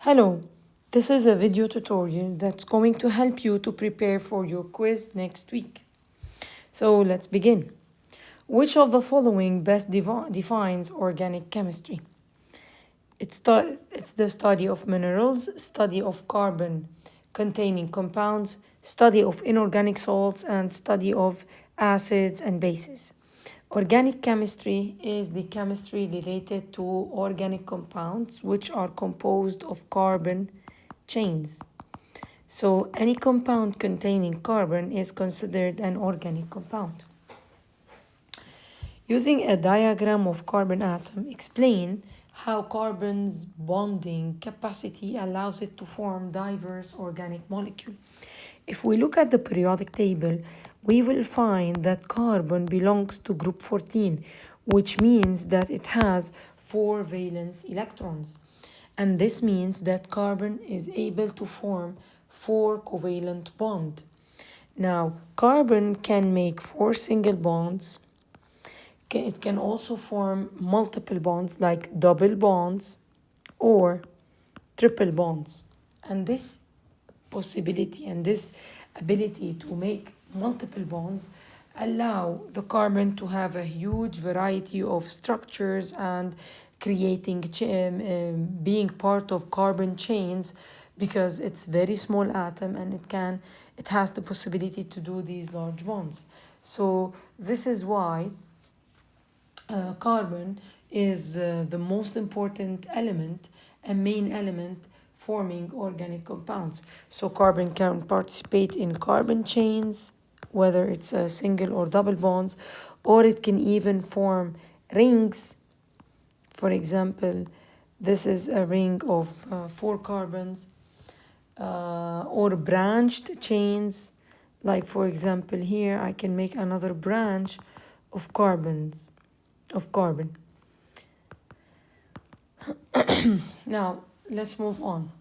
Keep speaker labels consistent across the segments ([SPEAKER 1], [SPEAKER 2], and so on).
[SPEAKER 1] Hello, this is a video tutorial that's going to help you to prepare for your quiz next week. So let's begin. Which of the following best defines organic chemistry? It's the study of minerals, study of carbon containing compounds, study of inorganic salts, and study of acids and bases. Organic chemistry is the chemistry related to organic compounds which are composed of carbon chains. So any compound containing carbon is considered an organic compound. Using a diagram of carbon atom, explain how carbon's bonding capacity allows it to form diverse organic molecules. If we look at the periodic table, we will find that carbon belongs to group 14, which means that it has 4 valence electrons. And this means that carbon is able to form 4 covalent bonds. Now, carbon can make 4 single bonds. It can also form multiple bonds like double bonds or triple bonds. And this possibility and this ability to make multiple bonds allow the carbon to have a huge variety of structures and creating being part of carbon chains because it's very small atom and it has the possibility to do these large bonds. So this is why carbon is the most important element, a main element forming organic compounds. So carbon can participate in carbon chains, whether it's a single or double bonds, or it can even form rings. For example, this is a ring of 4 carbons, or branched chains. Like for example, here I can make another branch of carbon. Now, let's move on.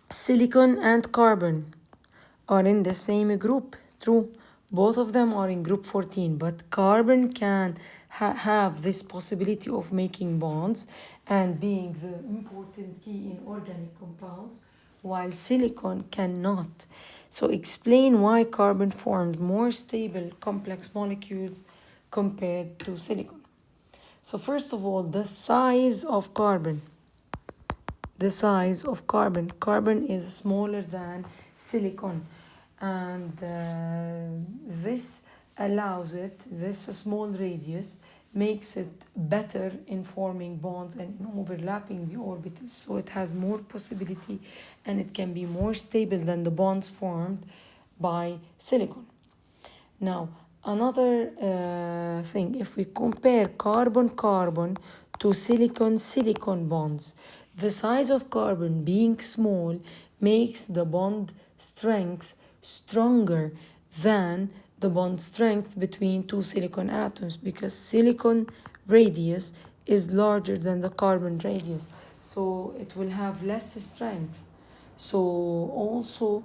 [SPEAKER 1] Silicon and carbon are in the same group. True, both of them are in group 14, but carbon can have this possibility of making bonds and being the important key in organic compounds, while silicon cannot. So explain why carbon formed more stable complex molecules compared to silicon. So first of all, the size of carbon. Carbon is smaller than silicon, and this allows it, this small radius makes it better in forming bonds and in overlapping the orbitals. So it has more possibility and it can be more stable than the bonds formed by silicon. Now, another thing, if we compare carbon-carbon to silicon-silicon bonds, the size of carbon being small makes the bond strength stronger than the bond strength between two silicon atoms because silicon radius is larger than the carbon radius, so it will have less strength. So also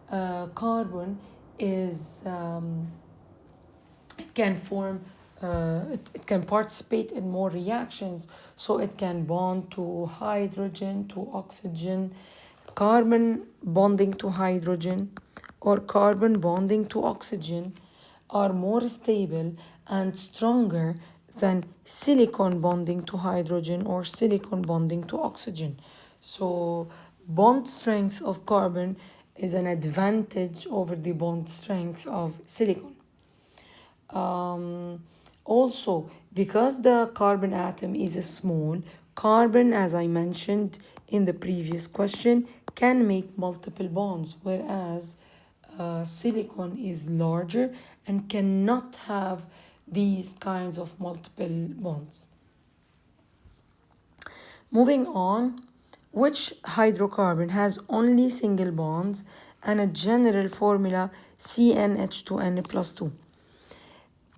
[SPEAKER 1] carbon is it can form it can participate in more reactions, so it can bond to hydrogen, to oxygen, carbon bonding to hydrogen or carbon bonding to oxygen are more stable and stronger than silicon bonding to hydrogen or silicon bonding to oxygen. So bond strength of carbon is an advantage over the bond strength of silicon. Also, because the carbon atom is small, carbon, as I mentioned in the previous question, can make multiple bonds, whereas silicon is larger and cannot have these kinds of multiple bonds. Moving on, which hydrocarbon has only single bonds and a general formula CnH2n plus 2?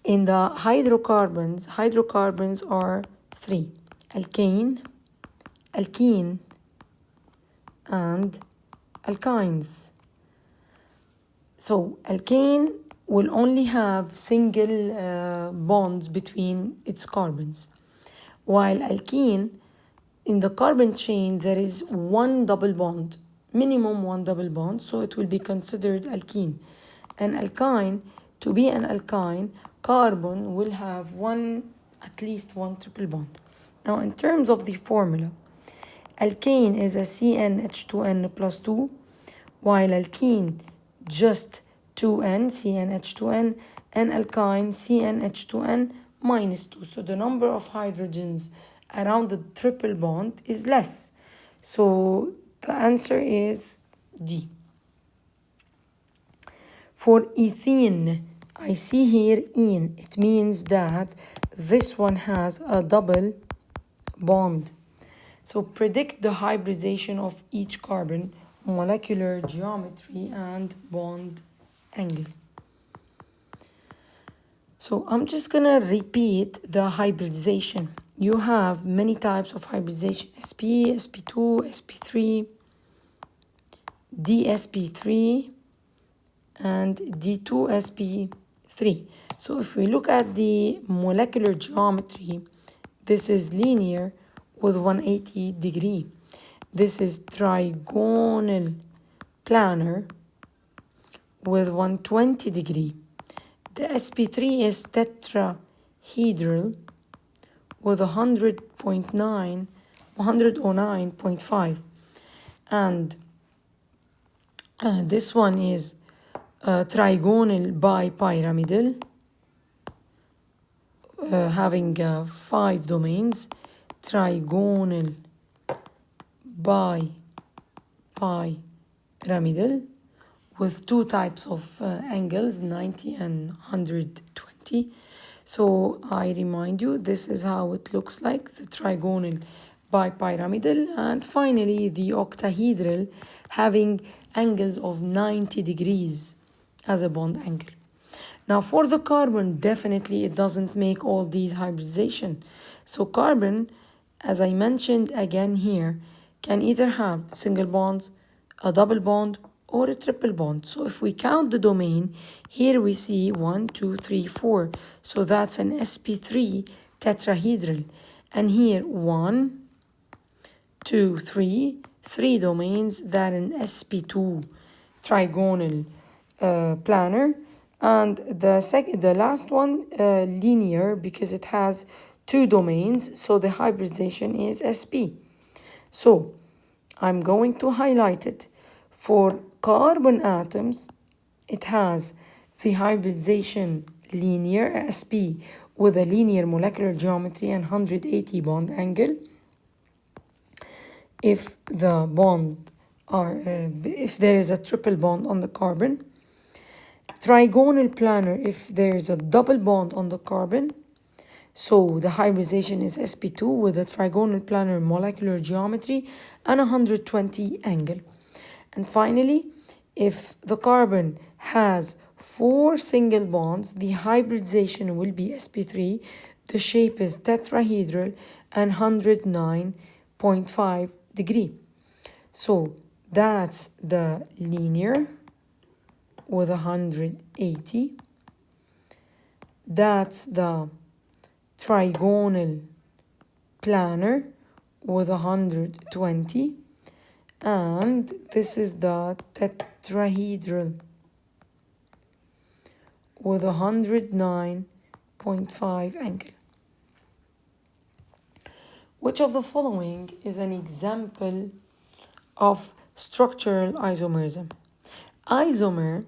[SPEAKER 1] In the hydrocarbons are 3: alkane, alkene, and alkynes. So alkane will only have single bonds between its carbons, while alkene in the carbon chain there is one double bond, minimum one double bond, so it will be considered alkene. An alkyne, to be an alkyne, carbon will have at least one triple bond. Now in terms of the formula, alkane is a CnH2n plus 2, while alkene just 2n, CnH2n, and alkyne CnH2n minus 2. So the number of hydrogens around the triple bond is less. So the answer is D. For ethene, I see here ene. It means that this one has a double bond. So predict the hybridization of each carbon, molecular geometry, and bond angle. So I'm just gonna repeat the hybridization. You have many types of hybridization: sp, sp2, sp3, dsp3, and d2sp3. So if we look at the molecular geometry, this is linear with 180 degree. This is trigonal planar with 120 degree. The sp3 is tetrahedral with 109.5, and this one is trigonal bipyramidal, having 5 domains, trigonal bipyramidal with 2 types of angles, 90 and 120. So I remind you, this is how it looks like, the trigonal bipyramidal, and finally the octahedral, having angles of 90 degrees as a bond angle. Now for the carbon, definitely it doesn't make all these hybridization. So carbon, as I mentioned again here, can either have single bonds, a double bond, or a triple bond. So if we count the domain, here we see 1, 2, 3, 4. So that's an sp3 tetrahedral. And here 1, 2, 3, 3 domains, that an sp2 trigonal planar. And the last one linear, because it has 2 domains, so the hybridization is sp. So I'm going to highlight it. For carbon atoms, it has the hybridization linear, sp, with a linear molecular geometry and 180 bond angle. If the bond are if there is a triple bond on the carbon. Trigonal planar if there is a double bond on the carbon. So the hybridization is sp2 with a trigonal planar molecular geometry and 120 angle. And finally, if the carbon has 4 single bonds, the hybridization will be sp3. The shape is tetrahedral and 109.5 degree. So that's the linear with 180. That's the trigonal planar with 120. And this is the tetrahedral with 109.5 angle. Which of the following is an example of structural isomerism? Isomer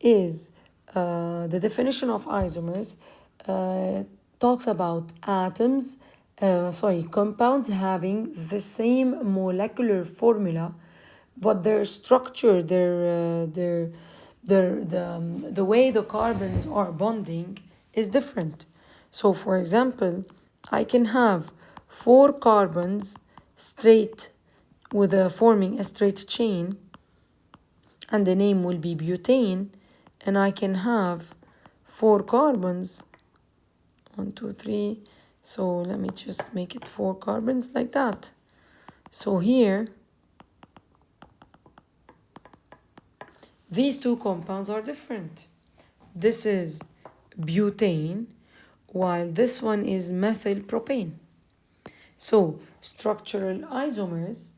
[SPEAKER 1] is, the definition of isomers talks about compounds having the same molecular formula, but their structure, the way the carbons are bonding is different. So for example, I can have 4 carbons straight with forming a straight chain, and the name will be butane, and I can have 4 carbons, 1, 2, 3. So let me just make it 4 carbons like that. So here, these 2 compounds are different. This is butane, while this one is methyl propane. So structural isomers,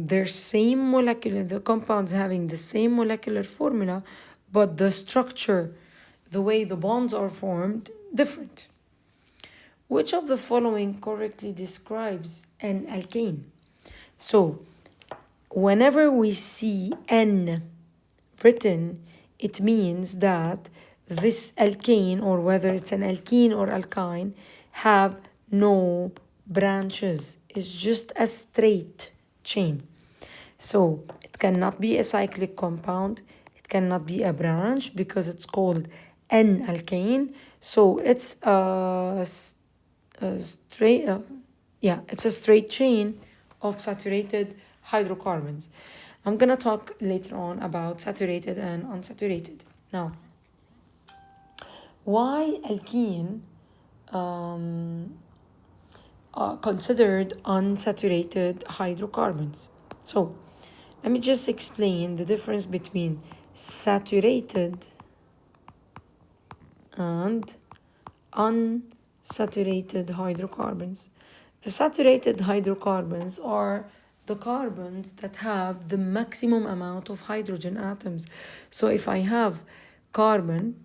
[SPEAKER 1] they're same molecular, the compounds having the same molecular formula, but the structure, the way the bonds are formed, different. Which of the following correctly describes an alkane? So, whenever we see N written, it means that this alkane, or whether it's an alkene or alkyne, have no branches. It's just a straight chain. So it cannot be a cyclic compound. It cannot be a branch because it's called N-alkane. So it's a straight, it's a straight chain of saturated hydrocarbons. I'm gonna talk later on about saturated and unsaturated. Now, why alkene considered unsaturated hydrocarbons? So, let me just explain the difference between saturated and unsaturated hydrocarbons. The saturated hydrocarbons are the carbons that have the maximum amount of hydrogen atoms. So if I have carbon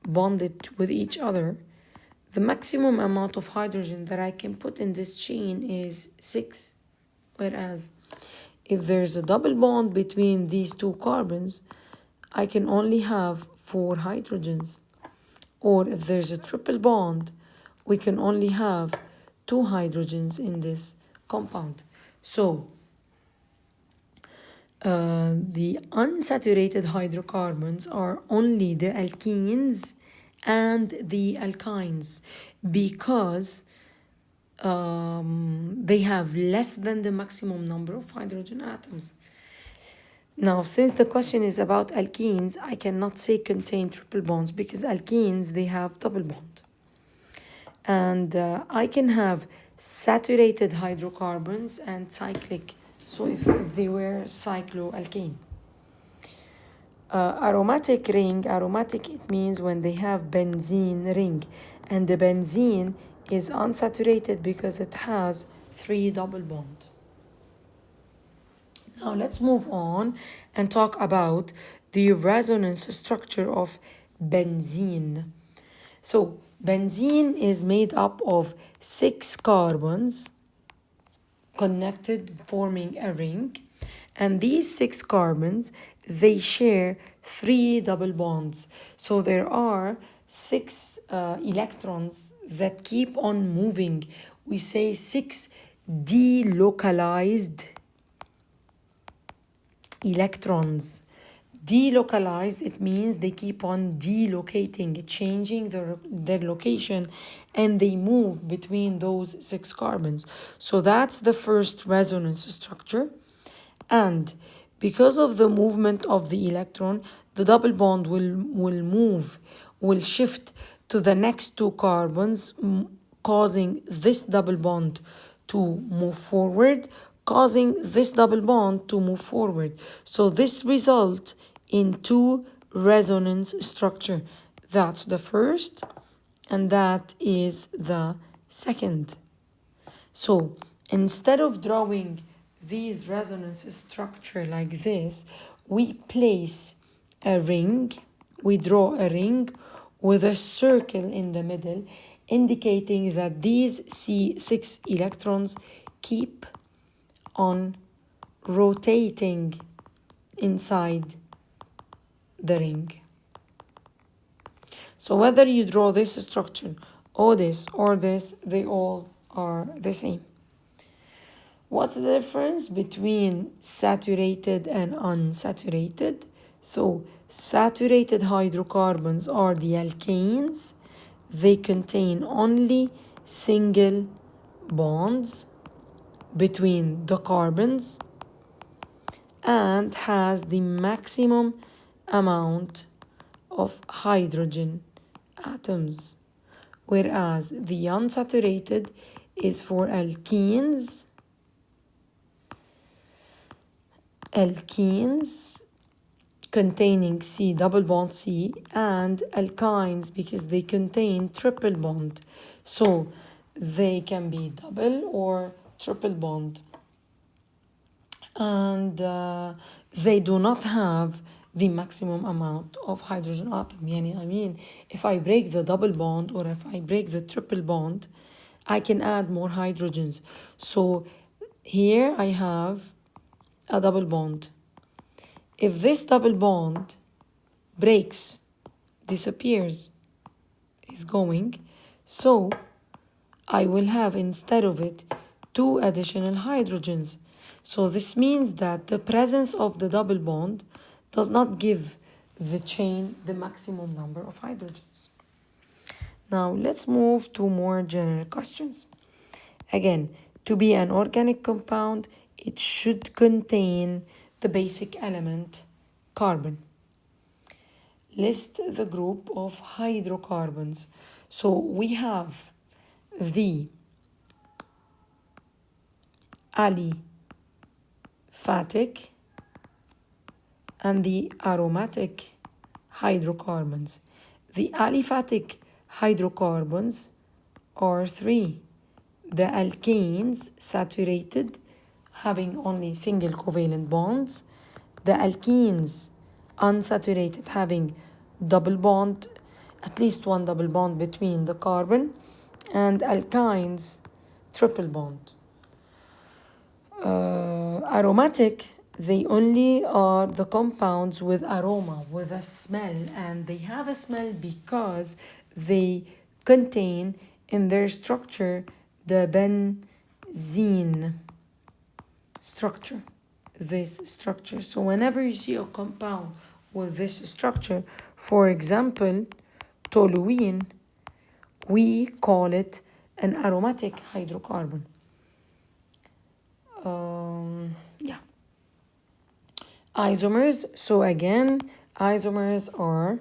[SPEAKER 1] bonded with each other, the maximum amount of hydrogen that I can put in this chain is 6. Whereas if there's a double bond between these two carbons, I can only have 4 hydrogens. Or if there's a triple bond, we can only have 2 hydrogens in this compound. So, the unsaturated hydrocarbons are only the alkenes and the alkynes because they have less than the maximum number of hydrogen atoms. Now, since the question is about alkenes, I cannot say contain triple bonds because alkenes, they have double bond. And I can have saturated hydrocarbons and cyclic. So if they were cycloalkane. Aromatic ring, aromatic, it means when they have benzene ring. And the benzene is unsaturated because it has 3 double bond. Now let's move on and talk about the resonance structure of benzene. So benzene is made up of 6 carbons connected forming a ring, and these 6 carbons, they share 3 double bonds. So there are 6 electrons that keep on moving. We say 6 delocalized electrons. Delocalized, it means they keep on delocating, changing their location, and they move between those 6 carbons. So that's the first resonance structure. And because of the movement of the electron, the double bond will shift to the next 2 carbons, causing this double bond to move forward, causing this double bond to move forward. So this results in 2 resonance structure. That's the first, and that is the second. So instead of drawing these resonance structure like this, we place a ring, we draw a ring with a circle in the middle, indicating that these 6 electrons keep on rotating inside the ring. So whether you draw this structure or this, they all are the same. What's the difference between saturated and unsaturated? So saturated hydrocarbons are the alkanes. They contain only single bonds between the carbons and has the maximum amount of hydrogen atoms, whereas the unsaturated is for alkenes containing C, double bond C, and alkynes because they contain triple bond. So they can be double or triple bond. And they do not have the maximum amount of hydrogen atom. I mean, if I break the double bond or if I break the triple bond, I can add more hydrogens. So here I have a double bond. If this double bond breaks, disappears, is going, so I will have instead of it 2 additional hydrogens. So this means that the presence of the double bond does not give the chain the maximum number of hydrogens. Now let's move to more general questions. Again, to be an organic compound, it should contain the basic element carbon. List the group of hydrocarbons. So we have the aliphatic and the aromatic hydrocarbons. The aliphatic hydrocarbons are 3. The alkanes, saturated, having only single covalent bonds. The alkenes, unsaturated, having double bond, at least one double bond between the carbon. And alkynes, triple bond. Aromatic, they only are the compounds with aroma, with a smell, and they have a smell because they contain in their structure the benzene structure, this structure. So whenever you see a compound with this structure, for example, toluene, we call it an aromatic hydrocarbon. Isomers. So again, isomers are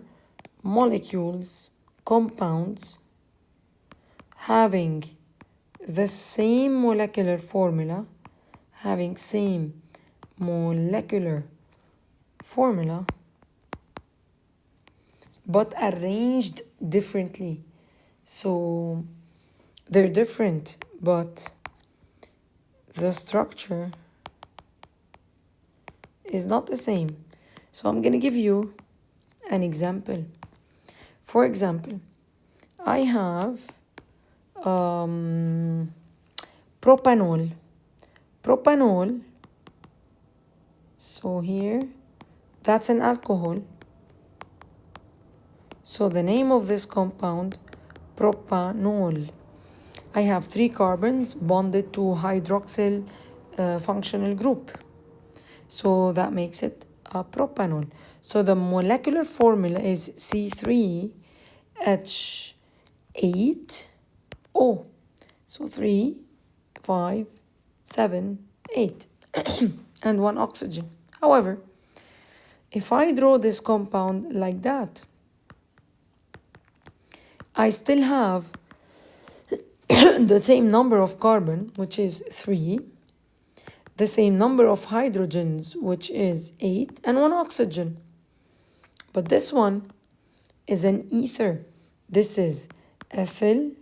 [SPEAKER 1] molecules, compounds having the same molecular formula, but arranged differently. So they're different, but the structure is not the same. So I'm going to give you an example. For example, I have propanol. Propanol, so here, that's an alcohol. So the name of this compound, propanol. I have 3 carbons bonded to hydroxyl functional group. So that makes it a propanol. So the molecular formula is C3H8O. So 3, 5, 7, 8. And 1 oxygen. However, if I draw this compound like that, I still have the same number of carbon, which is 3, the same number of hydrogens, which is 8, and 1 oxygen. But this one is an ether. This is ethyl,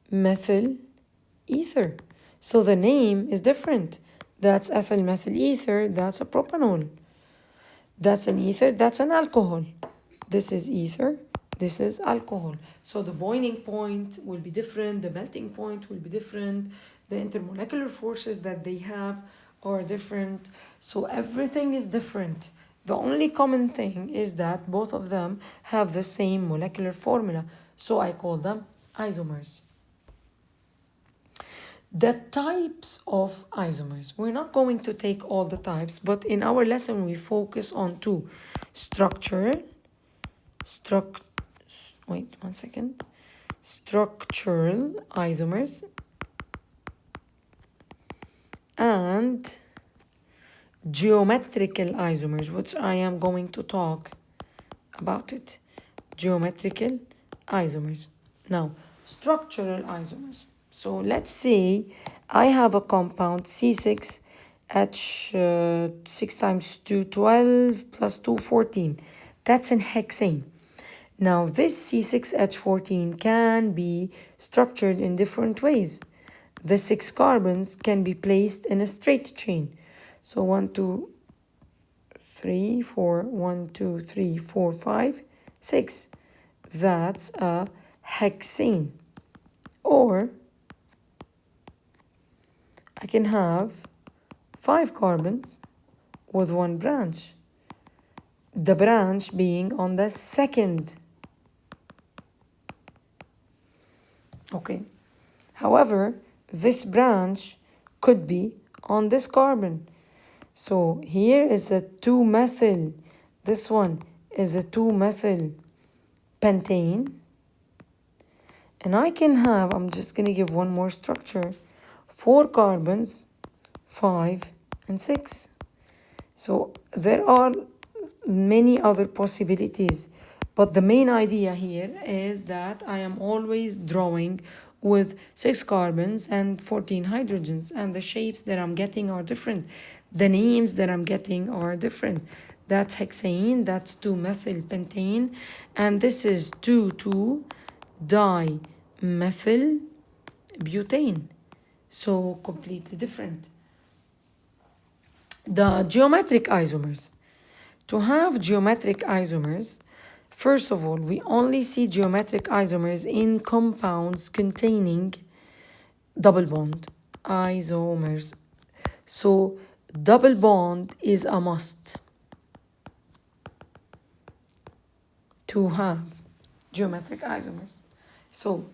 [SPEAKER 1] methyl, ether. So the name is different. That's ethyl methyl ether, that's a propanol. That's an ether, that's an alcohol. This is ether, this is alcohol. So the boiling point will be different, the melting point will be different, the intermolecular forces that they have are different. So everything is different. The only common thing is that both of them have the same molecular formula. So I call them isomers. The types of isomers. We're not going to take all the types, but in our lesson we focus on 2. Structural isomers and geometrical isomers, which I am going to talk about it. Geometrical isomers. Now, structural isomers. So let's say I have a compound C6H 6 times 2, 12 plus 2, 14. That's an hexane. Now this C6H14 can be structured in different ways. The 6 carbons can be placed in a straight chain. So 1, 2, 3, 4, 1, 2, 3, 4, 5, 6. That's a hexane. Or I can have 5 carbons with 1 branch. The branch being on the second. Okay. However, this branch could be on this carbon. So here is a 2-methyl. This one is a 2-methyl pentane. And I can have, I'm just going to give one more structure, 4 carbons, 5 and 6. So there are many other possibilities. But the main idea here is that I am always drawing with 6 carbons and 14 hydrogens, and the shapes that I'm getting are different. The names that I'm getting are different. That's hexane, that's 2-methyl pentane, and this is 2,2-dimethyl butane. So completely different. The geometric isomers. To have geometric isomers, first of all, we only see geometric isomers in compounds containing double bond isomers. So double bond is a must to have geometric isomers. So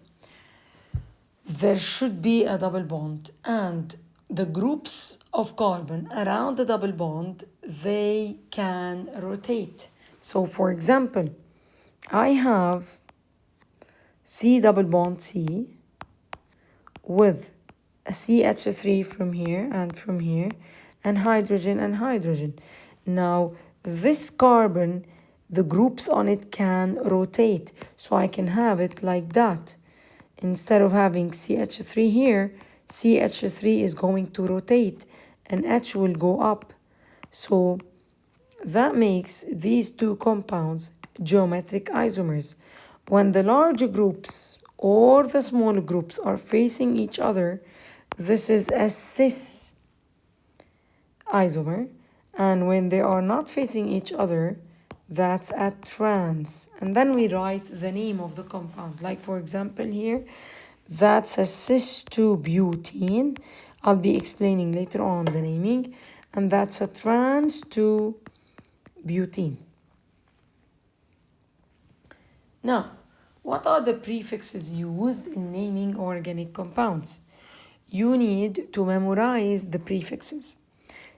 [SPEAKER 1] there should be a double bond, and the groups of carbon around the double bond, they can rotate. So for example, I have C double bond C with a CH3 from here and from here, and hydrogen. Now this carbon, the groups on it can rotate, so I can have it like that. Instead of having CH3 here, CH3 is going to rotate and H will go up. So that makes these two compounds geometric isomers. When the large groups or the small groups are facing each other, this is a cis isomer. And when they are not facing each other, that's a trans. And then we write the name of the compound. Like for example here, that's a cis-2-butene. I'll be explaining later on the naming. And that's a trans-2-butene. Now, what are the prefixes used in naming organic compounds? You need to memorize the prefixes.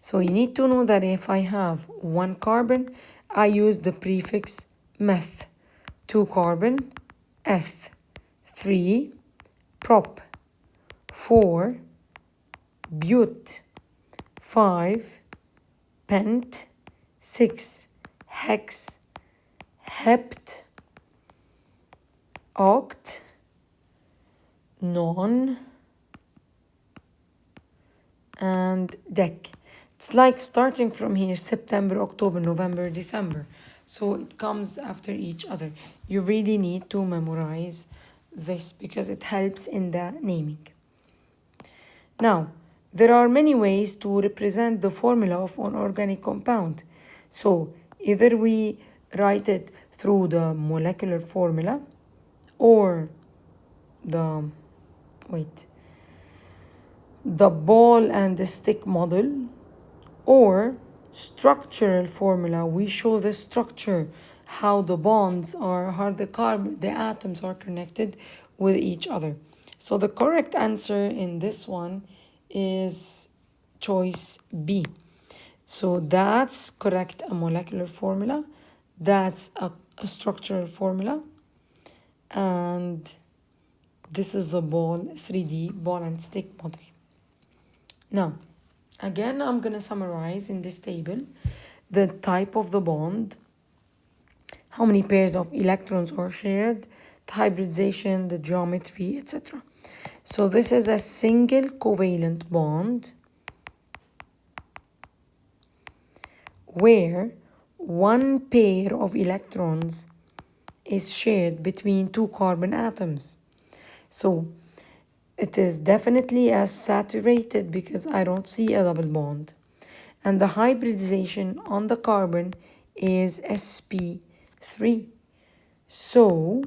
[SPEAKER 1] So you need to know that if I have 1 carbon, I use the prefix meth. 2 carbon, eth. 3, prop. 4, but. 5, pent. 6, hex. Hept. Oct. Non. And dec. It's like starting from here, September, October, November, December. So it comes after each other. You really need to memorize this because it helps in the naming. Now, there are many ways to represent the formula of an organic compound. So either we write it through the molecular formula or the ball and the stick model, or structural formula. We show the structure, how the bonds are, how the atoms are connected with each other. So the correct answer in this one is choice B. So that's correct, a molecular formula. That's a structural formula. And this is a ball, 3D ball and stick model. Now, again, I'm going to summarize in this table the type of the bond, how many pairs of electrons are shared, the hybridization, the geometry, etc. So this is a single covalent bond where 1 pair of electrons is shared between two carbon atoms. So it is definitely as saturated because I don't see a double bond. And the hybridization on the carbon is sp3. So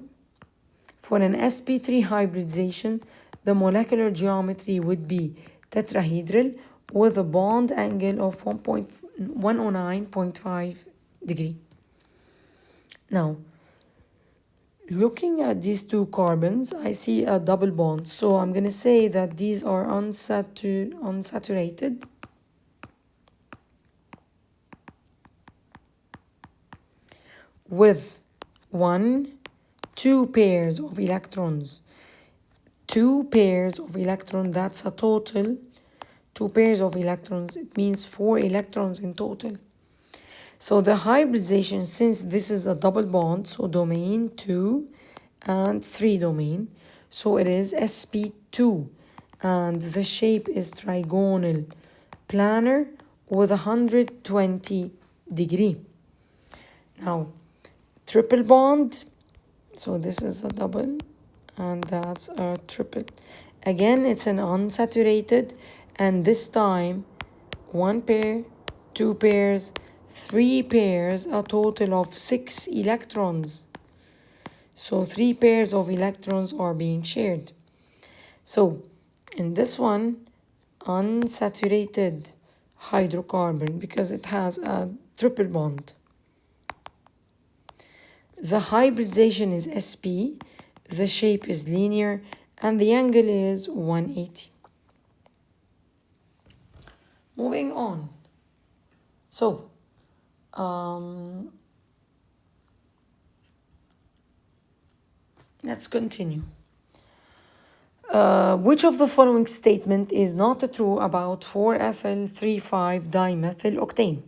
[SPEAKER 1] for an sp3 hybridization, the molecular geometry would be tetrahedral with a bond angle of 109.5 degree. Now, looking at these two carbons, I see a double bond. So I'm going to say that these are unsaturated. With two pairs of electrons. Two pairs of electrons, that's a total. Two pairs of electrons, it means 4 electrons in total. So the hybridization, since this is a double bond, so domain 2 and 3 domain, so it is sp2, and the shape is trigonal planar with 120 degree. Now, triple bond, so this is a double and that's a triple. Again, it's an unsaturated, and this time 1 pair, 2 pairs, 3 pairs, a total of 6 electrons. So 3 pairs of electrons are being shared. So in this one, unsaturated hydrocarbon, because it has a triple bond. The hybridization is sp, the shape is linear, and the angle is 180. Moving on. So, let's continue. Which of the following statement is not true about 4-ethyl-3,5-dimethyl octane?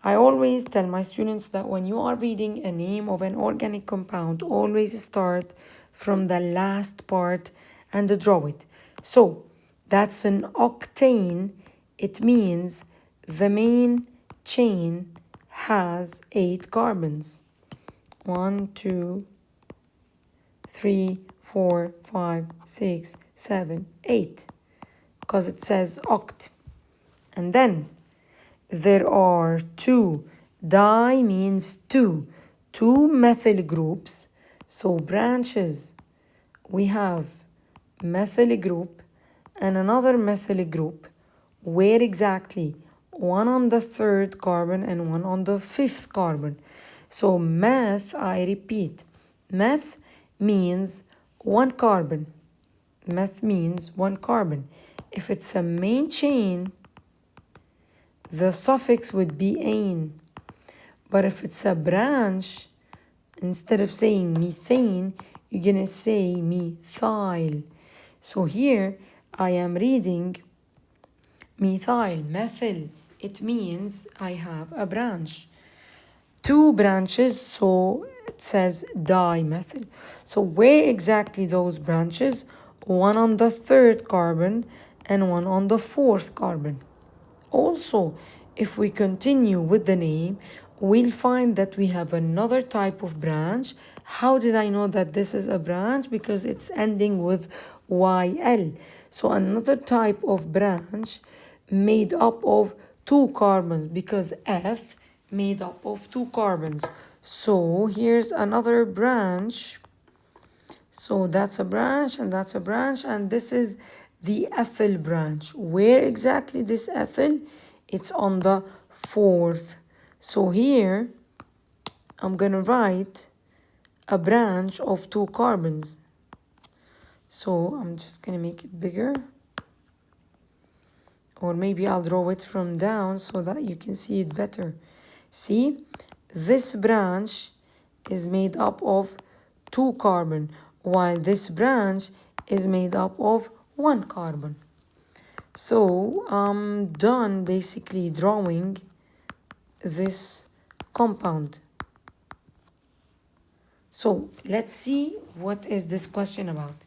[SPEAKER 1] I always tell my students that when you are reading a name of an organic compound, always start from the last part and draw it. So that's an octane. It means the main chain has 8 carbons. 1, 2, 3, 4, 5, 6, 7, 8. Because it says oct. And then there are 2. Di means 2. 2 methyl groups. So branches. We have methyl group and another methyl group. Where exactly? One on the 3rd carbon and one on the 5th carbon. So meth, I repeat, meth means 1 carbon. Meth means 1 carbon. If it's a main chain, the suffix would be ane. But if it's a branch, instead of saying methane, you're going to say methyl. So here I am reading methyl, methyl. It means I have a branch. 2 branches, so it says dimethyl. So where exactly those branches? One on the 3rd carbon and one on the 4th carbon. Also, if we continue with the name, we'll find that we have another type of branch. How did I know that this is a branch? Because it's ending with YL. So another type of branch made up of 2 carbons, because eth made up of 2 carbons. So here's another branch. So that's a branch and that's a branch, and this is the ethyl branch. Where exactly this ethyl? It's on the 4th. So here I'm gonna write a branch of 2 carbons. So I'm just gonna make it bigger, or maybe I'll draw it from down so that you can see it better. See, this branch is made up of 2 carbon, while this branch is made up of 1 carbon. So I'm done basically drawing this compound. So let's see what is this question about.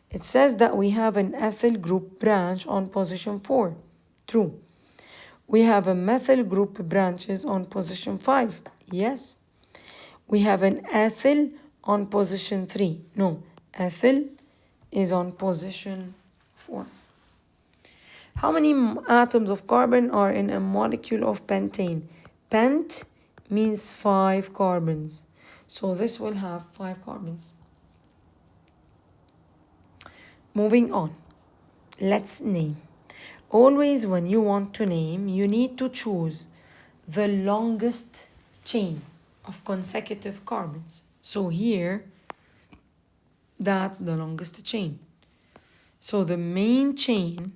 [SPEAKER 1] It says that we have an ethyl group branch on position 4. True. We have a methyl group branches on position 5. Yes. We have an ethyl on position 3. No, ethyl is on position 4. How many atoms of carbon are in a molecule of pentane? Pent means 5 carbons. So this will have 5 carbons. Moving on. Let's name. Always when you want to name, you need to choose the longest chain of consecutive carbons. So here, that's the longest chain. So the main chain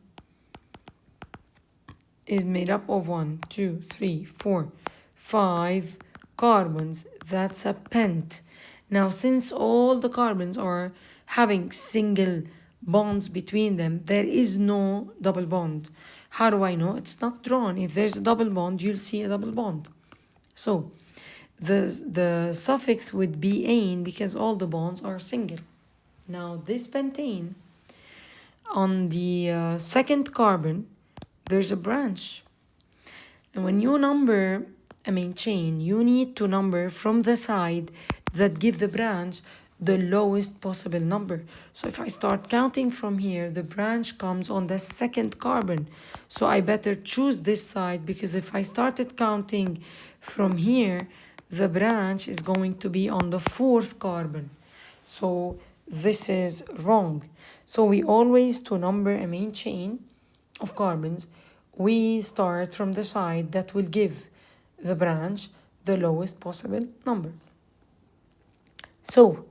[SPEAKER 1] is made up of 1, 2, 3, 4, 5 carbons. That's a pent. Now, since all the carbons are having single bonds between them, there is no double bond. How do I know? It's not drawn. If there's a double bond, you'll see a double bond. So the suffix would be ane because all the bonds are single. Now this pentane, on the second carbon, there's a branch. And when you number a main chain, you need to number from the side that give the branch the lowest possible number. So if I start counting from here, the branch comes on the second carbon. So I better choose this side, because if I started counting from here, the branch is going to be on the fourth carbon. So this is wrong. So we always, to number a main chain of carbons, we start from the side that will give the branch the lowest possible number. So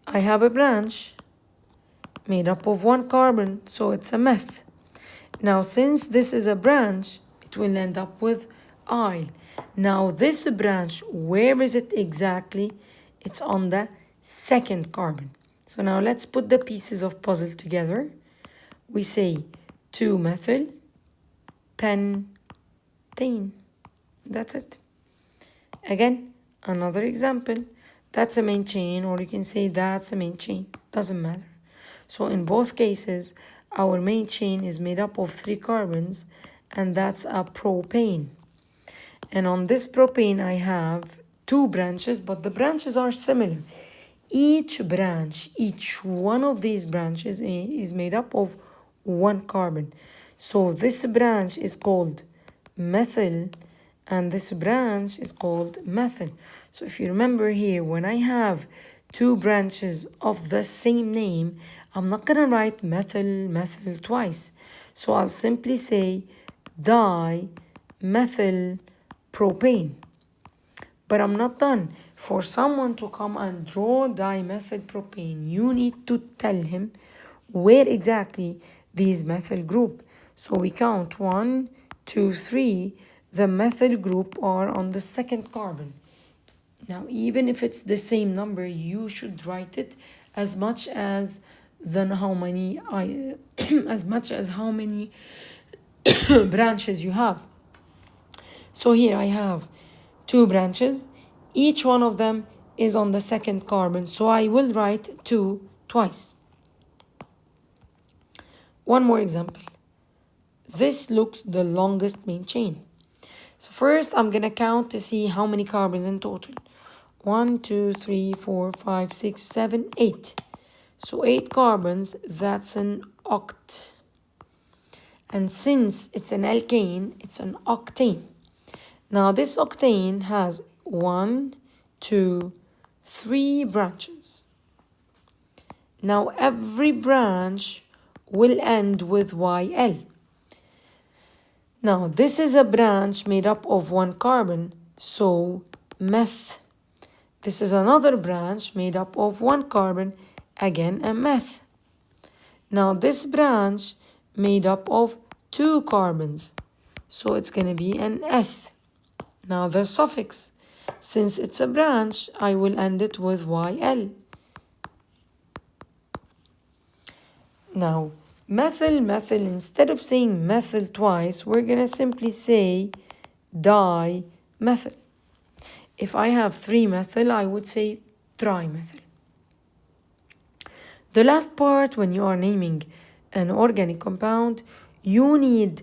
[SPEAKER 1] I have a branch made up of 1 carbon, so it's a meth. Now since this is a branch, it will end up with yl. Now this branch, where is it exactly? It's on the second carbon. So now let's put the pieces of puzzle together. We say 2-methyl pentane. That's it. Again, another example. That's a main chain, or you can say that's a main chain. Doesn't matter. So in both cases, our main chain is made up of 3 carbons, and that's a propane. And on this propane, I have 2 branches, but the branches are similar. Each branch, each one of these branches is made up of 1 carbon. So this branch is called methyl, and this branch is called methyl. So if you remember here, when I have 2 branches of the same name, I'm not gonna write methyl twice. So I'll simply say dimethyl propane. But I'm not done. For someone to come and draw dimethyl propane, you need to tell him where exactly these methyl group. So we count 1, 2, 3. The methyl group are on the second carbon. Now, even if it's the same number, you should write it as much as how many branches you have. So here I have 2 branches. Each one of them is on the second carbon. So I will write 2 twice. One more example. This looks the longest main chain. So first I'm going to count to see how many carbons in total. 1, 2, 3, 4, 5, 6, 7, 8. So 8 carbons, that's an oct. And since it's an alkane, it's an octane. Now this octane has 1, 2, 3 branches. Now every branch will end with YL. Now this is a branch made up of 1 carbon, so meth. This is another branch made up of 1 carbon, again a meth. Now this branch made up of 2 carbons, so it's going to be an eth. Now the suffix, since it's a branch, I will end it with YL. Now methyl, instead of saying methyl twice, we're going to simply say dimethyl. If I have 3-methyl, I would say trimethyl. The last part, when you are naming an organic compound, you need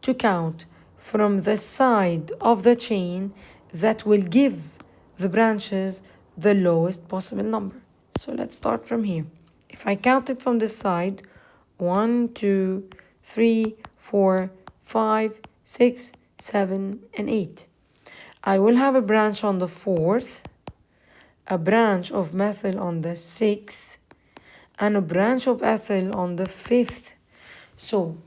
[SPEAKER 1] to count from the side of the chain that will give the branches the lowest possible number. So let's start from here. If I count it from this side, 1, 2, 3, 4, 5, 6, 7, and 8. I will have a branch on the 4th, a branch of methyl on the 6th, and a branch of ethyl on the 5th. So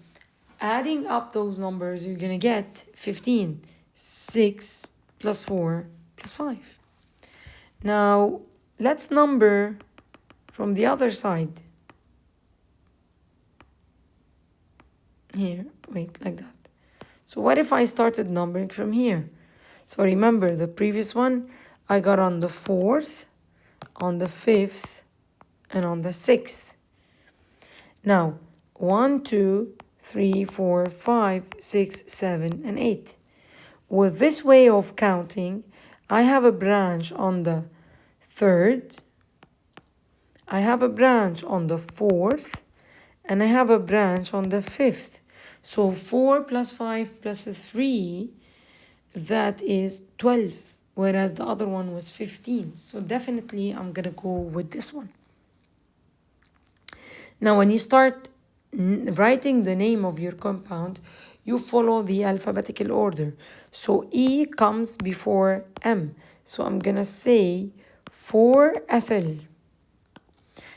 [SPEAKER 1] adding up those numbers, you're going to get 15. 6 plus 4 plus 5. Now, let's number from the other side. Here, wait, like that. So what if I started numbering from here? So remember, the previous one, I got on the 4th, on the 5th, and on the 6th. Now, 1, 2, 3, 4, 5, 6, 7, and 8. With this way of counting, I have a branch on the 3rd, I have a branch on the 4th, and I have a branch on the 5th. So 4 plus 5 plus 3, that is 12, whereas the other one was 15. So definitely I'm going to go with this one. Now when you start writing the name of your compound, you follow the alphabetical order. So E comes before M. So I'm going to say 4-ethyl.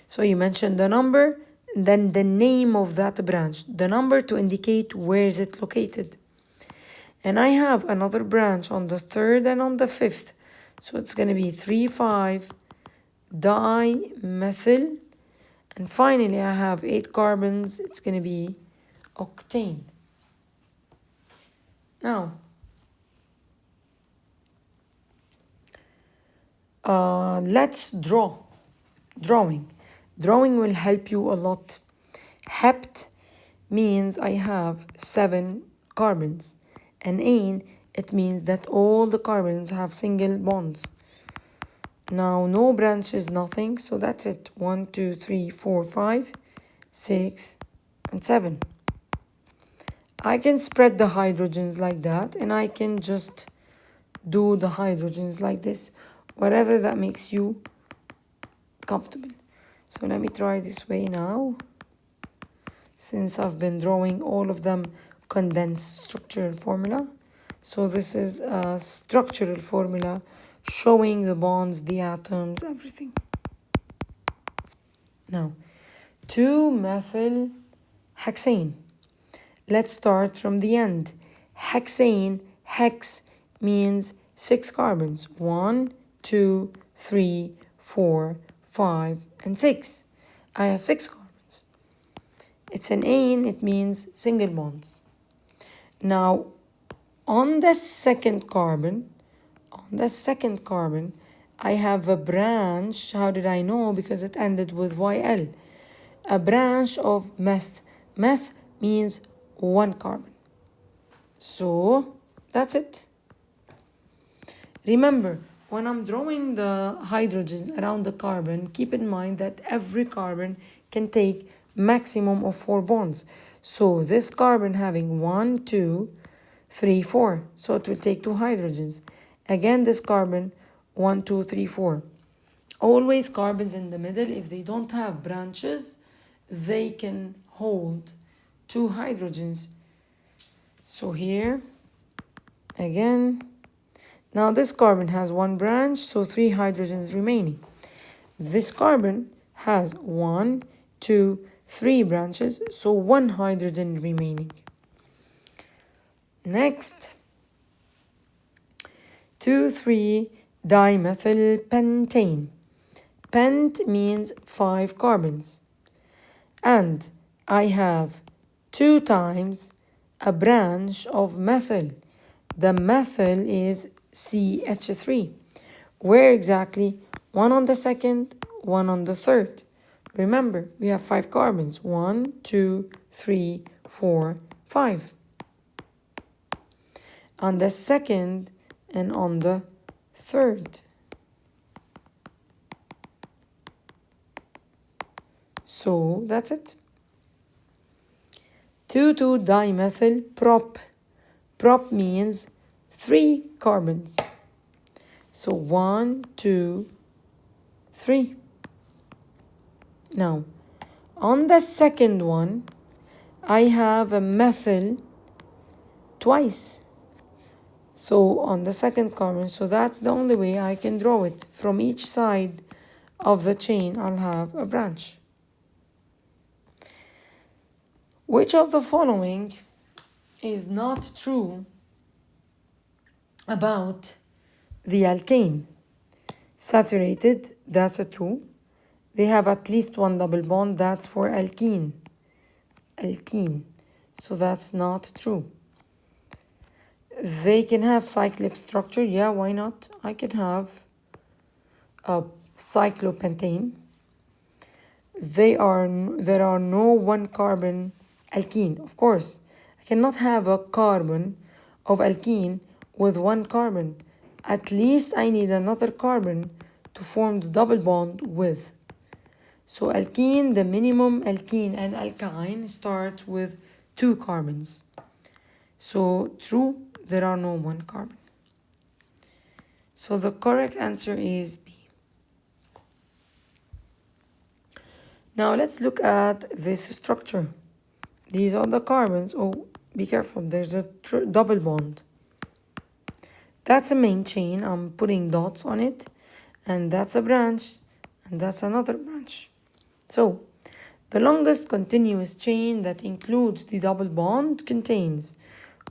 [SPEAKER 1] So you mention the number, then the name of that branch, the number to indicate where is it located. And I have another branch on the 3rd and on the 5th. So it's going to be 3,5-dimethyl. And finally, I have 8 carbons. It's going to be octane. Now, let's draw. Drawing. Drawing will help you a lot. Hept means I have 7 carbons. And ane, it means that all the carbons have single bonds. Now, no branches, nothing. So that's it. 1, 2, 3, 4, 5, 6, and 7. I can spread the hydrogens like that. And I can just do the hydrogens like this. Whatever that makes you comfortable. So let me try this way now. Since I've been drawing all of them condensed structural formula. So this is a structural formula showing the bonds, the atoms, everything. Now, 2-methyl-hexane. Let's start from the end. Hexane, hex means 6 carbons. 1, 2, 3, 4, 5, and 6. I have 6 carbons. It's an ane, it means single bonds. Now, on the second carbon, I have a branch. How did I know? Because it ended with YL. A branch of meth. Meth means 1 carbon. So, that's it. Remember, when I'm drawing the hydrogens around the carbon, keep in mind that every carbon can take maximum of 4 bonds. So this carbon having 1, 2, 3, 4. So it will take 2 hydrogens. Again, this carbon, 1, 2, 3, 4. Always carbons in the middle. If they don't have branches, they can hold 2 hydrogens. So here, again, now this carbon has 1 branch, so 3 hydrogens remaining. This carbon has 1, 2, 3 branches, so 1 hydrogen remaining. Next, 2,3-dimethylpentane. Pent means 5 carbons. And I have 2 times a branch of methyl. The methyl is CH3. Where exactly? 1 on the 2nd, 1 on the 3rd. Remember, we have 5 carbons. 1, 2, 3, 4, 5. On the 2nd and on the 3rd. So that's it. 2,2-dimethyl-prop. Prop means 3 carbons. So 1, 2, 3. Now, on the second one, I have a methyl twice. So on the second carbon, so that's the only way I can draw it. From each side of the chain, I'll have a branch. Which of the following is not true about the alkane? Saturated, that's a true. They have at least one double bond, that's for alkene. Alkene, so that's not true. They can have cyclic structure, yeah, why not? I can have a cyclopentane. There are no one carbon alkene, of course. I cannot have a carbon of alkene with one carbon. At least I need another carbon to form the double bond with. So alkene, the minimum alkene and alkyne starts with 2 carbons. So true, there are no one carbon. So the correct answer is B. Now let's look at this structure. These are the carbons. Oh, be careful, there's a double bond. That's a main chain, I'm putting dots on it. And that's a branch, and that's another branch. So, the longest continuous chain that includes the double bond contains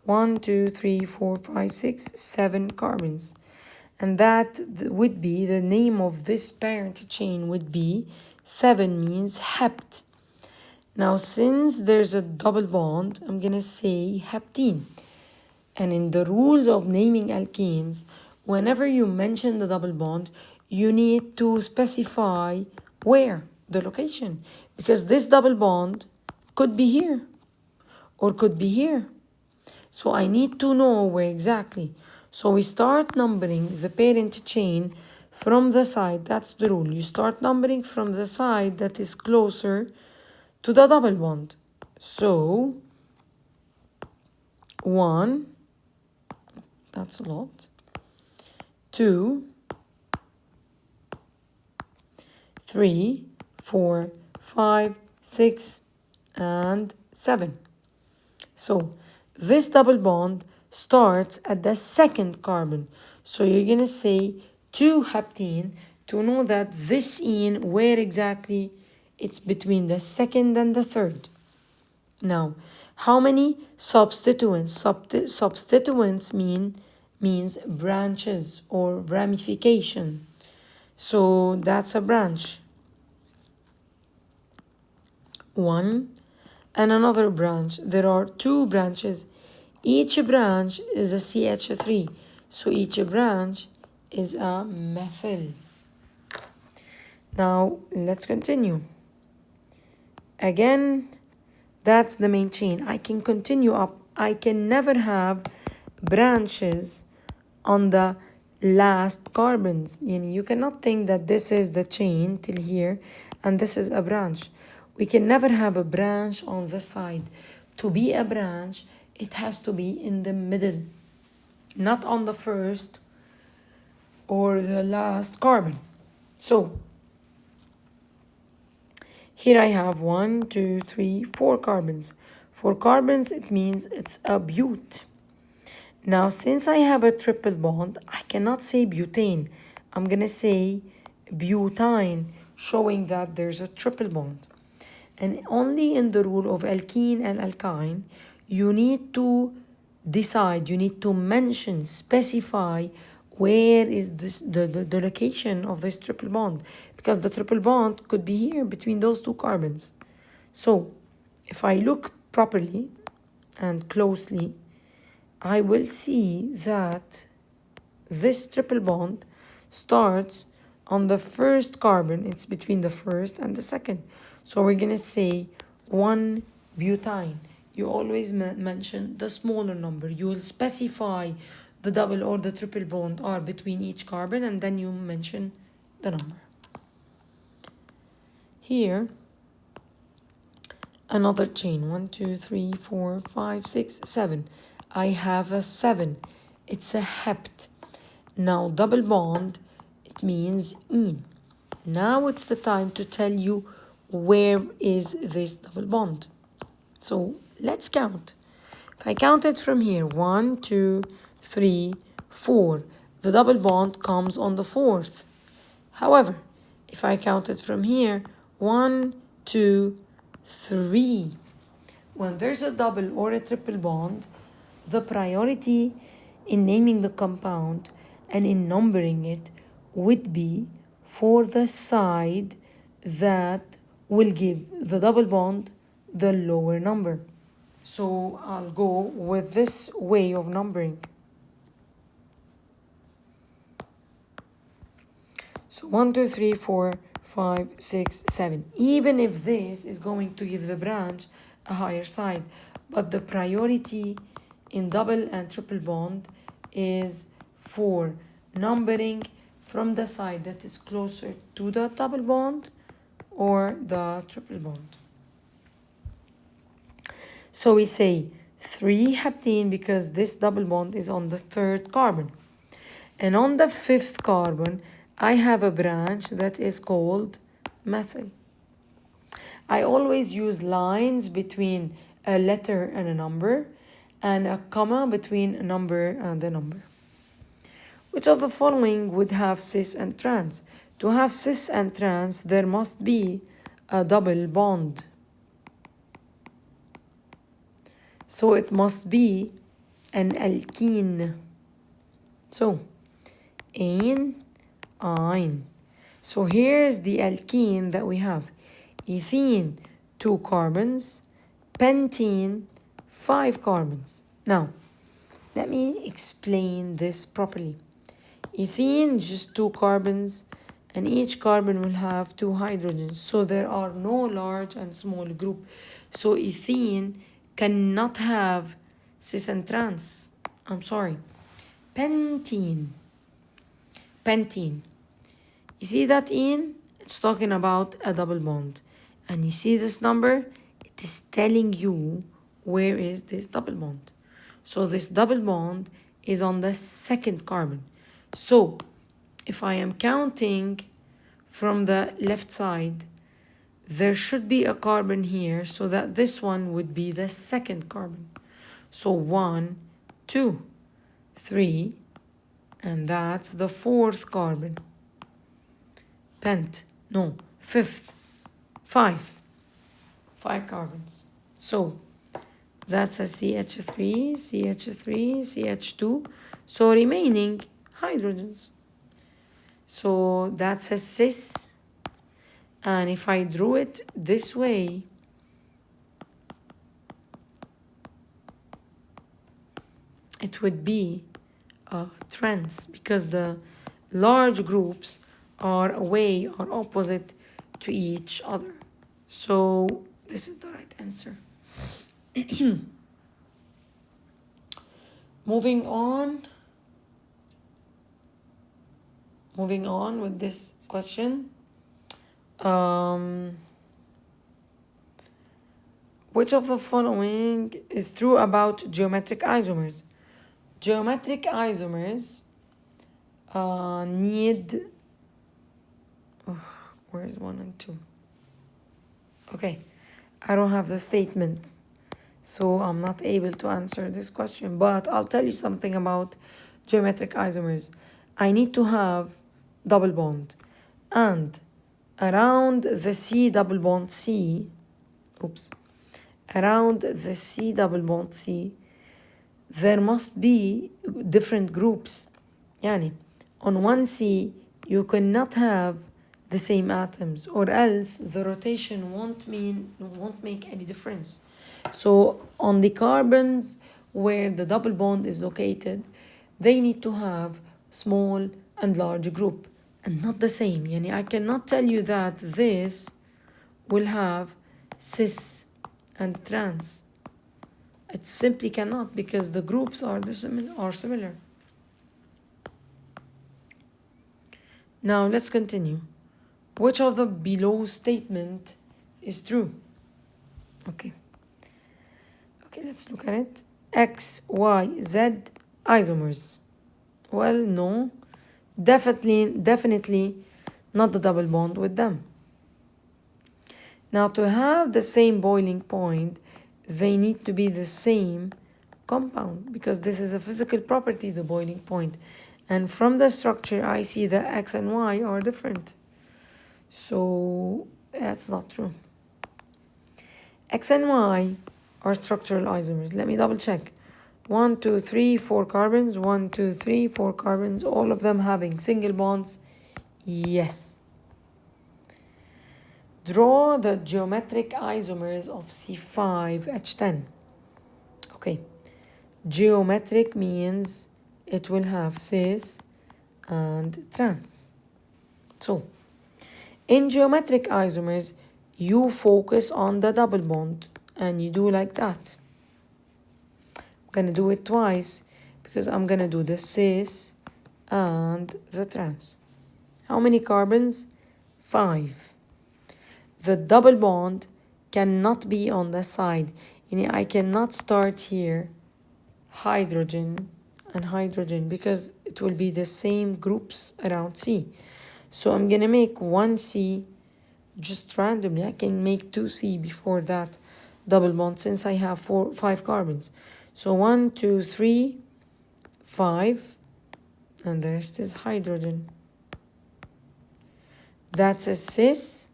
[SPEAKER 1] 1, 2, 3, 4, 5, 6, 7 carbons. And that would be, the name of this parent chain would be, 7 means hept. Now, since there's a double bond, I'm going to say heptene. And in the rules of naming alkenes, whenever you mention the double bond, you need to specify where, the location. Because this double bond could be here or could be here. So I need to know where exactly. So we start numbering the parent chain from the side. That's the rule. You start numbering from the side that is closer to the double bond. So 1, that's a lot. 2, 3, 4, 5, 6, and 7. So this double bond starts at the second carbon. So you're going to say 2 heptene to know that this ene, where exactly it's between the second and the third. Now, how many substituents? Substituents means branches or ramification. So that's a branch. 1 and another branch. There are 2 branches. Each branch is a CH3. So each branch is a methyl. Now let's continue. Again, that's the main chain. I can continue up. I can never have branches on the last carbons. You cannot think that this is the chain till here and this is a branch. We can never have a branch on the side. To be a branch, it has to be in the middle, not on the first or the last carbon. So here I have 1, 2, 3, 4 carbons. 4 carbons, it means it's a bute. Now, since I have a triple bond, I cannot say butane. I'm going to say butane, showing that there's a triple bond. And only in the rule of alkene and alkyne, you need to decide, you need to mention, specify where is the location of this triple bond. Because the triple bond could be here between those 2 carbons. So, if I look properly and closely, I will see that this triple bond starts on the first carbon. It's between the first and the second. So we're going to say 1 butane. You always mention the smaller number. You will specify the double or the triple bond are between each carbon, and then you mention the number. Here, another chain. 1, 2, 3, 4, 5, 6, 7. I have a 7. It's a hept. Now double bond, it means ene. Now it's the time to tell you where is this double bond. So let's count. If I count it from here, 1, 2, 3, 4, the double bond comes on the fourth. However, if I count it from here, 1, 2, 3, when there's a double or a triple bond, the priority in naming the compound and in numbering it would be for the side that will give the double bond the lower number. So I'll go with this way of numbering. So 1, 2, 3, 4, 5, 6, 7. Even if this is going to give the branch a higher side, but the priority in double and triple bond is for numbering from the side that is closer to the double bond or the triple bond. So we say 3 heptene because this double bond is on the third carbon. And on the fifth carbon, I have a branch that is called methyl. I always use lines between a letter and a number and a comma between a number and a number. Which of the following would have cis and trans? To have cis and trans, there must be a double bond. So it must be an alkene. So, ein, ein. So here's the alkene that we have. Ethene, 2 carbons. Pentene, 5 carbons. Now, let me explain this properly. Ethene, just 2 carbons, and each carbon will have 2 hydrogens. So there are no large and small group. So ethene cannot have cis and trans. I'm sorry. Pentene. Pentene. You see that in? It's talking about a double bond. And you see this number? It is telling you where is this double bond. So this double bond is on the second carbon. So if I am counting from the left side, there should be a carbon here so that this one would be the second carbon. So 1, 2, 3, and that's the fourth carbon. Fifth, 5 carbons. So that's a CH3, CH3, CH2. So remaining hydrogens. So that's a cis. And if I drew it this way, it would be trans because the large groups are away or opposite to each other. So this is the right answer. Moving on with this question. Which of the following is true about geometric isomers? Geometric isomers need... where's 1 and 2? Okay, I don't have the statement, so I'm not able to answer this question, but I'll tell you something about geometric isomers. I need to have double bond, and around the C double bond C, around the C double bond C, there must be different groups. Yani, on one C, you cannot have the same atoms, or else the rotation won't make any difference. So on the carbons where the double bond is located, they need to have small and large group, and not the same. Yani, I cannot tell you that this will have cis and trans. It simply cannot, because the groups are similar. Now let's continue. Which of the below statement is true? Okay, let's look at it. X, Y, Z isomers. Well, no. Definitely not the double bond with them. Now, to have the same boiling point, they need to be the same compound, because this is a physical property, the boiling point. And from the structure, I see that X and Y are different. So that's not true. X and Y are structural isomers. Let me double check. 1, 2, 3, 4 carbons. 1, 2, 3, 4 carbons. All of them having single bonds. Yes. Draw the geometric isomers of C5H10. Okay. Geometric means it will have cis and trans. So, in geometric isomers, you focus on the double bond and you do like that. I'm gonna do it twice because I'm gonna do the cis and the trans. How many carbons? 5. The double bond cannot be on the side. I cannot start here hydrogen and hydrogen because it will be the same groups around C. So I'm gonna make 1C just randomly. I can make 2C before that double bond since I have 5 carbons. So 1, 2, 3, 5, and the rest is hydrogen. That's a cis.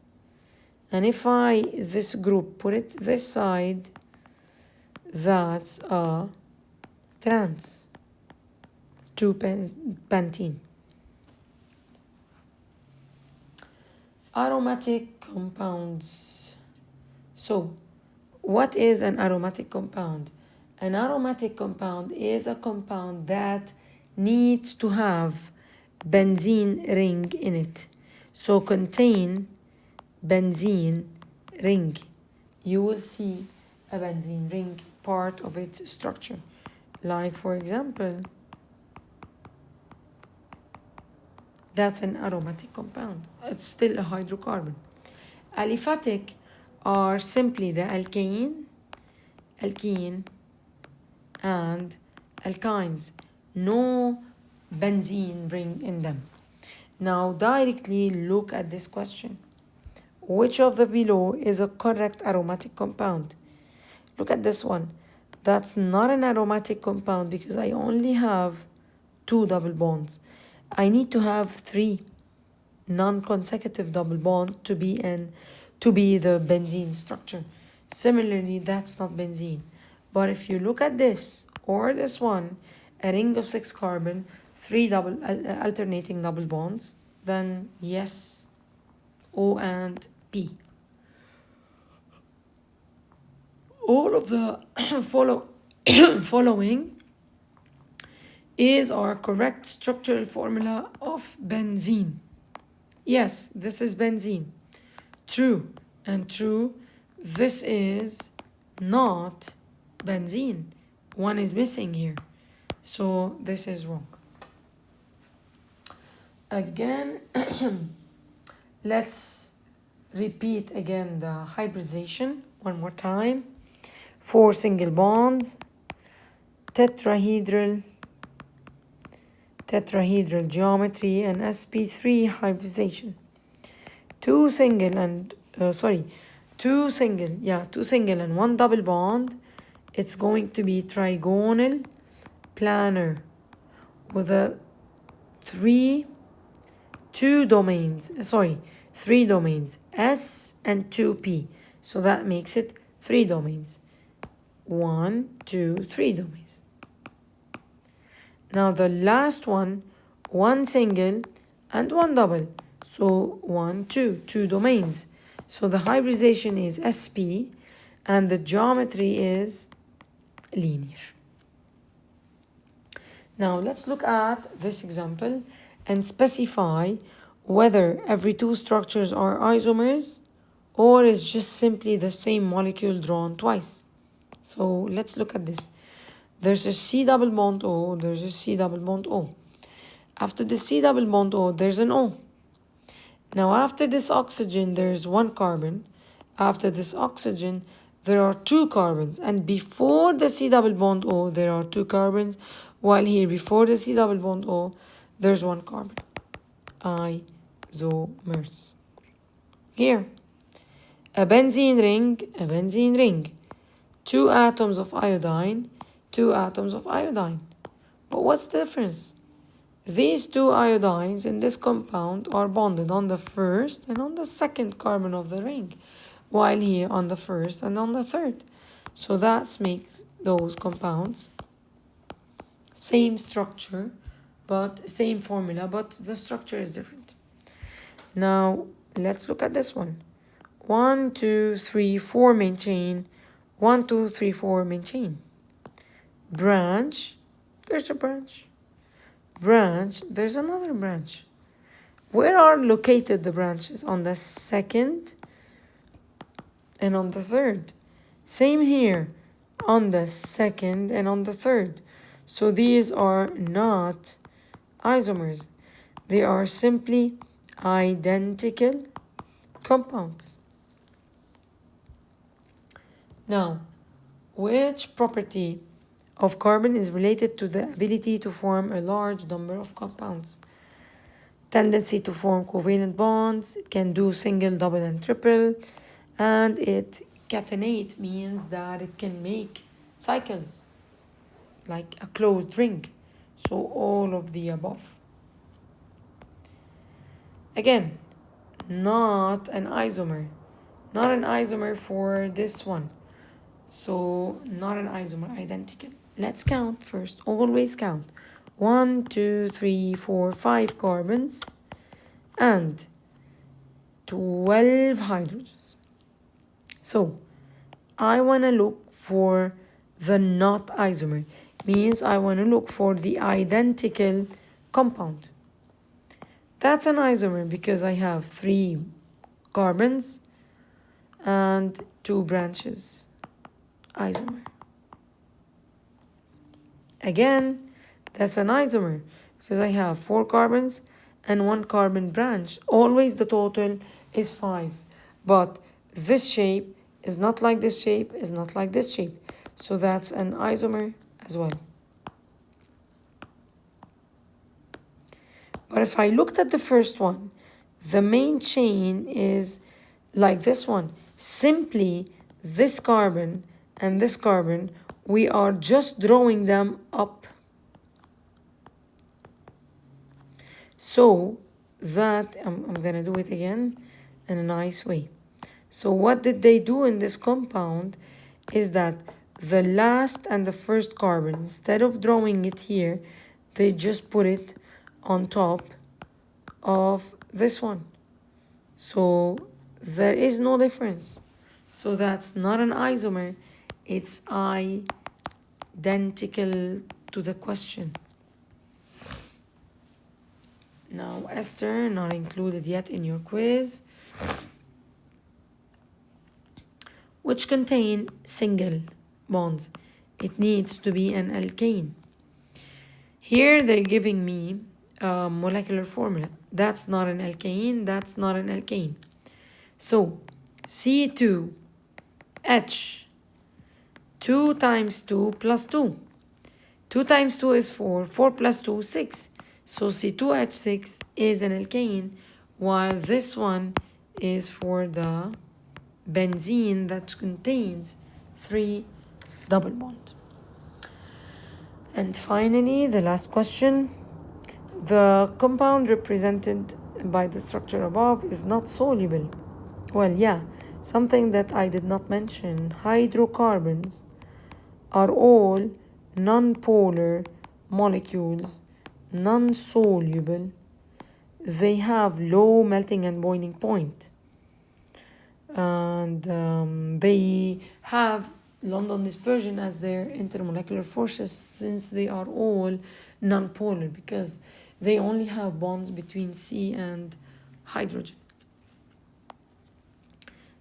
[SPEAKER 1] And if this group, put it this side, that's a trans, 2-pentene. Aromatic compounds. So, what is an aromatic compound? An aromatic compound is a compound that needs to have benzene ring in it. So, contain benzene ring. You will see a benzene ring part of its structure. Like, for example, that's an aromatic compound. It's still a hydrocarbon. Aliphatic are simply the alkene, and alkynes. No benzene ring in them. Now, directly look at this question. Which of the below is a correct aromatic compound? Look at this one. That's not an aromatic compound because I only have 2 double bonds. I need to have 3 non-consecutive double bonds to be the benzene structure. Similarly, that's not benzene. But if you look at this or this one, a ring of 6 carbon, 3 alternating double bonds, then yes, O and P. All of the following is our correct structural formula of benzene. Yes, this is benzene. True and true. This is not benzene. One is missing here. So this is wrong. Again, let's repeat again the hybridization one more time. 4 single bonds, tetrahedral geometry, and sp3 hybridization. 2 single and 2 single and 1 double bond. It's going to be trigonal planar with three domains, S and 2P. So that makes it 3 domains. 1, 2, 3 domains. Now the last one, 1 single and 1 double. So 1, 2 domains. So the hybridization is SP and the geometry is linear. Now let's look at this example and specify whether every 2 structures are isomers or is just simply the same molecule drawn twice. So let's look at this. There's a C double bond O, there's a C double bond O. After the C double bond O, there's an O. Now after this oxygen, there's 1 carbon. After this oxygen, there are 2 carbons. And before the C double bond O, there are 2 carbons. While here, before the C double bond O, there's 1 carbon. Isomers. Here, a benzene ring. 2 atoms of iodine, 2 atoms of iodine. But what's the difference? These 2 iodines in this compound are bonded on the first and on the second carbon of the ring, while here on the first and on the third. So that makes those compounds same structure, but same formula, but the structure is different. Now, let's look at this one. 1, 2, 3, 4 main chain. 1, 2, 3, 4 main chain. Branch, there's a branch. Branch, there's another branch. Where are located the branches? On the second and on the third. Same here, on the second and on the third. So these are not isomers. They are simply identical compounds. Now, which property of carbon is related to the ability to form a large number of compounds? Tendency to form covalent bonds, it can do single, double, and triple, and it catenate means that it can make cycles, like a closed ring. So all of the above. Again, not an isomer. Not an isomer for this one. So not an isomer, identical. Let's count first. Always count. 1, 2, 3, 4, 5 carbons and 12 hydrogens. So I want to look for the not isomer. Means I want to look for the identical compound. That's an isomer because I have 3 carbons and 2 branches. Isomer. Again, that's an isomer because I have 4 carbons and 1 carbon branch. Always the total is 5. But this shape is not like this shape, is not like this shape. So that's an isomer as well. But if I looked at the first one, the main chain is like this one. Simply this carbon and this carbon, we are just drawing them up. So that, I'm going to do it again in a nice way. So what did they do in this compound is that the last and the first carbon, instead of drawing it here, they just put it on top of this one. So there is no difference. So that's not an isomer. It's identical to the question. Now, ester, not included yet in your quiz, which contain single bonds. It needs to be an alkane. Here they're giving me a molecular formula. That's not an alkane, that's not an alkane. So, C2H, 2 times 2 plus 2. 2 times 2 is 4, 4 plus 2 is 6. So C2H6 is an alkane, while this one is for the benzene that contains 3 double bond. And finally, the last question. The compound represented by the structure above is not soluble. Well, yeah, something that I did not mention. Hydrocarbons are all non-polar molecules, non-soluble. They have low melting and boiling point. And they have London dispersion as their intermolecular forces, since they are all non-polar, because they only have bonds between C and hydrogen.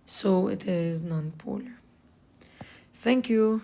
[SPEAKER 1] So it is non-polar. Thank you.